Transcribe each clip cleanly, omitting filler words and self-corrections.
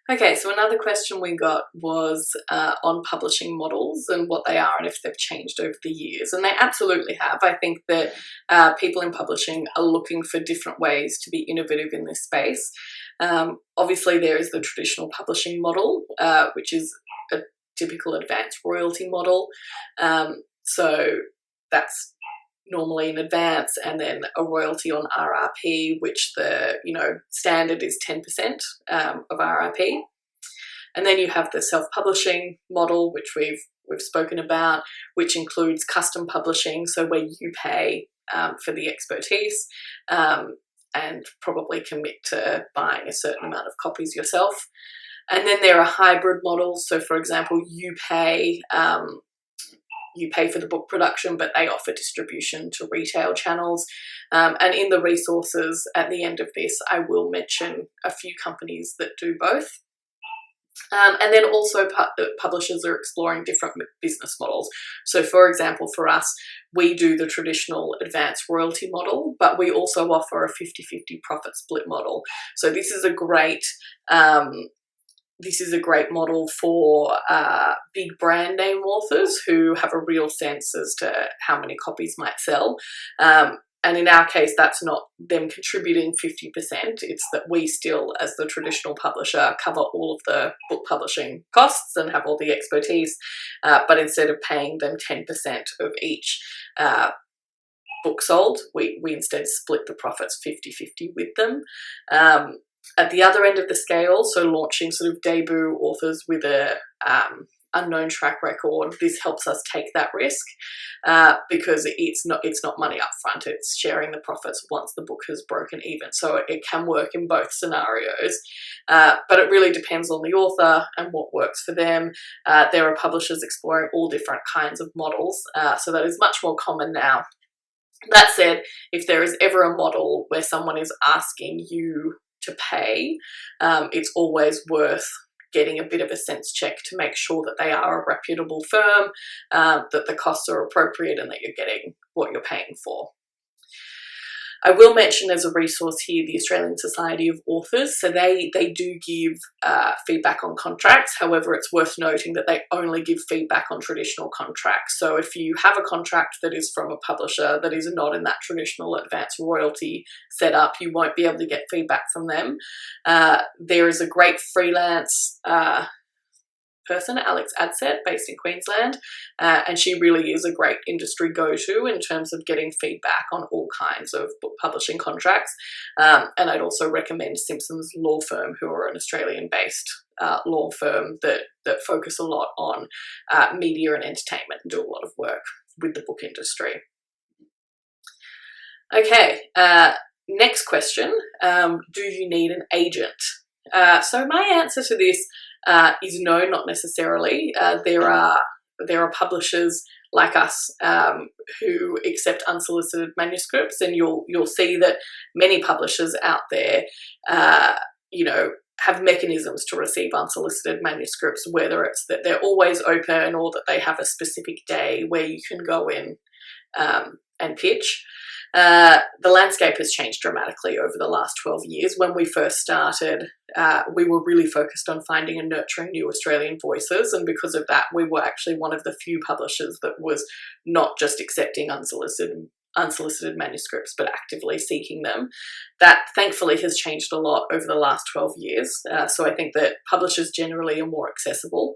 Okay, so another question we got was on publishing models and what they are and if they've changed over the years. And they absolutely have. I think that people in publishing are looking for different ways to be innovative in this space. Obviously, there is the traditional publishing model, which is a typical advance royalty model. So that's normally in advance, and then a royalty on RRP, which the standard is 10% of RRP. And then you have the self-publishing model, which we've spoken about, which includes custom publishing, so where you pay for the expertise and probably commit to buying a certain amount of copies yourself. And then there are hybrid models. So, for example, you pay for the book production, but they offer distribution to retail channels. And in the resources at the end of this, I will mention a few companies that do both. And then also publishers are exploring different business models. So, for example, for us, we do the traditional advance royalty model, but we also offer a 50-50 profit split model. So this is a great model for big brand name authors who have a real sense as to how many copies might sell. And in our case, that's not them contributing 50%. It's that we still, as the traditional publisher, cover all of the book publishing costs and have all the expertise. But instead of paying them 10% of each book sold, we instead split the profits 50-50 with them. At the other end of the scale, so launching sort of debut authors with a unknown track record, this helps us take that risk because it's not money up front, it's sharing the profits once the book has broken even. So it can work in both scenarios, but it really depends on the author and what works for them. There are publishers exploring all different kinds of models, so that is much more common now. That said, if there is ever a model where someone is asking you to pay, it's always worth getting a bit of a sense check to make sure that they are a reputable firm, that the costs are appropriate and that you're getting what you're paying for. I will mention as a resource here the Australian Society of Authors. So they do give feedback on contracts. However, it's worth noting that they only give feedback on traditional contracts. So if you have a contract that is from a publisher that is not in that traditional advance royalty setup, you won't be able to get feedback from them. There is a great freelance person, Alex Adsett, based in Queensland, and she really is a great industry go-to in terms of getting feedback on all kinds of book publishing contracts. And I'd also recommend Simpson's Law Firm, who are an Australian-based law firm that focus a lot on media and entertainment and do a lot of work with the book industry. Okay, next question. Do you need an agent? So my answer to this is no, not necessarily. There are publishers like us who accept unsolicited manuscripts, and you'll see that many publishers out there, have mechanisms to receive unsolicited manuscripts, whether it's that they're always open or that they have a specific day where you can go in and pitch. The landscape has changed dramatically over the last 12 years. When we first started, we were really focused on finding and nurturing new Australian voices, and because of that, we were actually one of the few publishers that was not just accepting unsolicited manuscripts, but actively seeking them. That thankfully has changed a lot over the last 12 years. So I think that publishers generally are more accessible.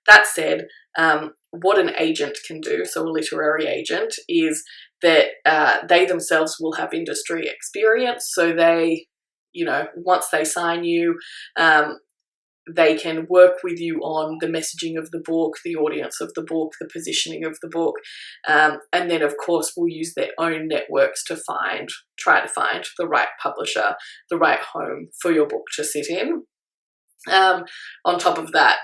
That said, what an agent can do, so a literary agent, is that they themselves will have industry experience. So they, once they sign you, they can work with you on the messaging of the book, the audience of the book, the positioning of the book, and then of course will use their own networks to try to find the right publisher, the right home for your book to sit in. On top of that,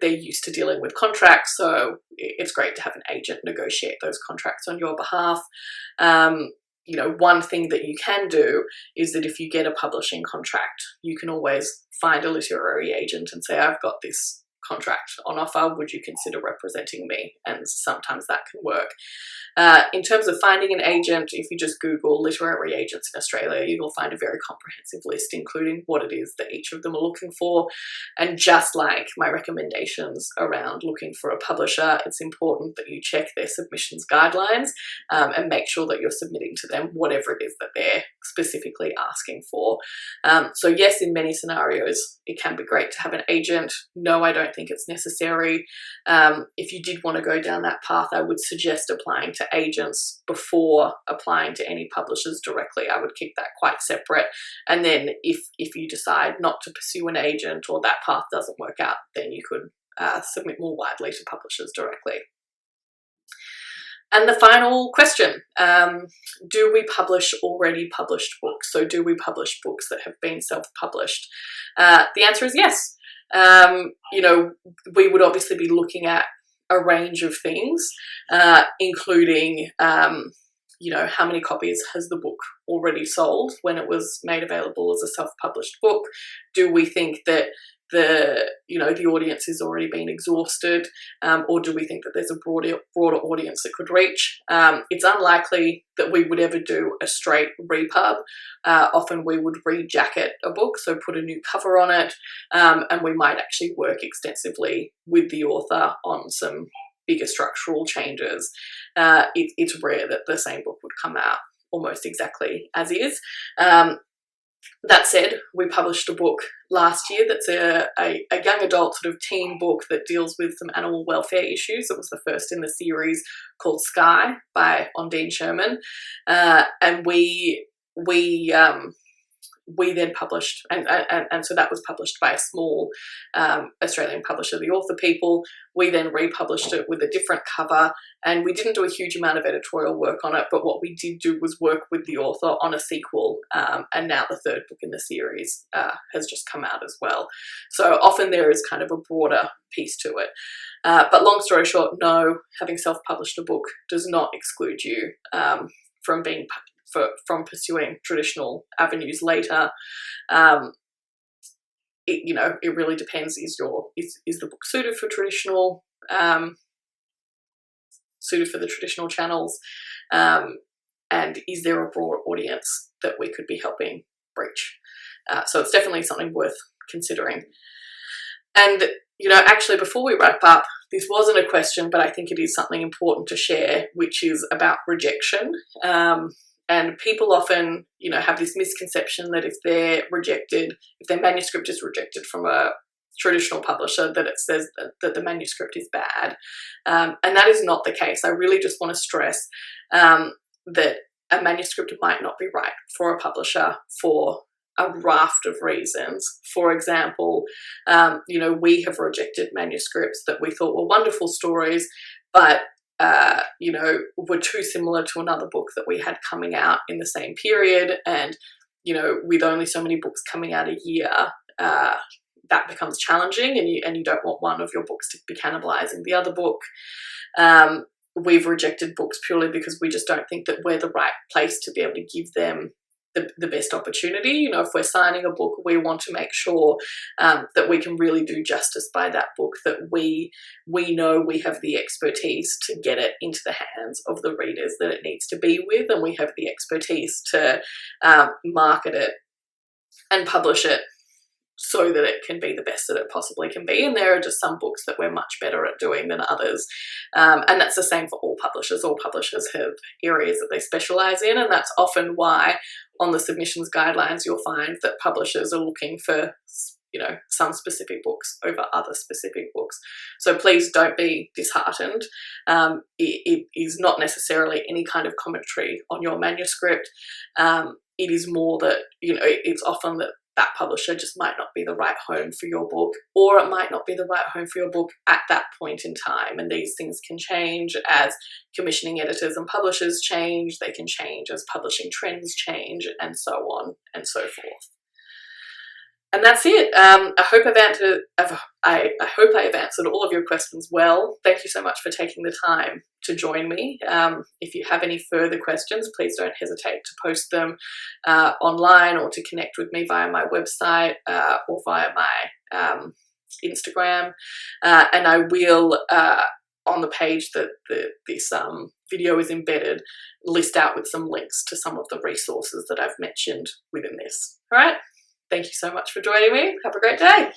they're used to dealing with contracts, so it's great to have an agent negotiate those contracts on your behalf. One thing that you can do is that if you get a publishing contract, you can always find a literary agent and say, I've got this contract on offer. Would you consider representing me? And sometimes that can work. In terms of finding an agent, if you just Google literary agents in Australia, you will find a very comprehensive list, including what it is that each of them are looking for. And just like my recommendations around looking for a publisher, it's important that you check their submissions guidelines and make sure that you're submitting to them whatever it is that they're specifically asking for. So yes, in many scenarios, it can be great to have an agent. No, I don't think it's necessary. If you did want to go down that path, I would suggest applying to agents before applying to any publishers directly. I would keep that quite separate. And then if you decide not to pursue an agent or that path doesn't work out, then you could submit more widely to publishers directly. And the final question, do we publish already published books? So do we publish books that have been self-published? The answer is yes. We would obviously be looking at a range of things, including, how many copies has the book already sold when it was made available as a self-published book? Do we think that the audience has already been exhausted, or do we think that there's a broader audience that could reach? It's unlikely that we would ever do a straight repub. Often we would rejacket a book, so put a new cover on it, and we might actually work extensively with the author on some bigger structural changes. It's rare that the same book would come out almost exactly as is. That said, we published a book last year that's a young adult sort of teen book that deals with some animal welfare issues. It was the first in the series, called Sky by Ondine Sherman, and we then published, and so that was published by a small Australian publisher, The Author People. We then republished it with a different cover, and we didn't do a huge amount of editorial work on it, but what we did do was work with the author on a sequel, and now the third book in the series has just come out as well. So often there is kind of a broader piece to it. But long story short, no, having self-published a book does not exclude you from pursuing traditional avenues later. It really depends. Is the book suited for the traditional channels, and is there a broad audience that we could be helping reach? So it's definitely something worth considering. And actually, before we wrap up, this wasn't a question, but I think it is something important to share, which is about rejection. And people often, have this misconception that if their manuscript is rejected from a traditional publisher, that it says that the manuscript is bad. And that is not the case. I really just want to stress that a manuscript might not be right for a publisher for a raft of reasons. For example, we have rejected manuscripts that we thought were wonderful stories, but were too similar to another book that we had coming out in the same period. And, with only so many books coming out a year, that becomes challenging, and you don't want one of your books to be cannibalizing the other book. We've rejected books purely because we just don't think that we're the right place to be able to give them the best opportunity. If we're signing a book, we want to make sure that we can really do justice by that book, that we know we have the expertise to get it into the hands of the readers that it needs to be with, and we have the expertise to market it and publish it so that it can be the best that it possibly can be. And there are just some books that we're much better at doing than others. And that's the same for all publishers. All publishers have areas that they specialize in, and that's often why on the submissions guidelines you'll find that publishers are looking for some specific books over other specific books. So please don't be disheartened. It is not necessarily any kind of commentary on your manuscript. It is more that, it's often that publisher just might not be the right home for your book, or it might not be the right home for your book at that point in time. And these things can change as commissioning editors and publishers change. They can change as publishing trends change, and so on and so forth. And that's it. I hope I have answered all of your questions well. Thank you so much for taking the time to join me. If you have any further questions, please don't hesitate to post them online, or to connect with me via my website or via my Instagram, and I will, on the page that this video is embedded, list out with some links to some of the resources that I've mentioned within this. All right, thank you so much for joining me. Have a great day.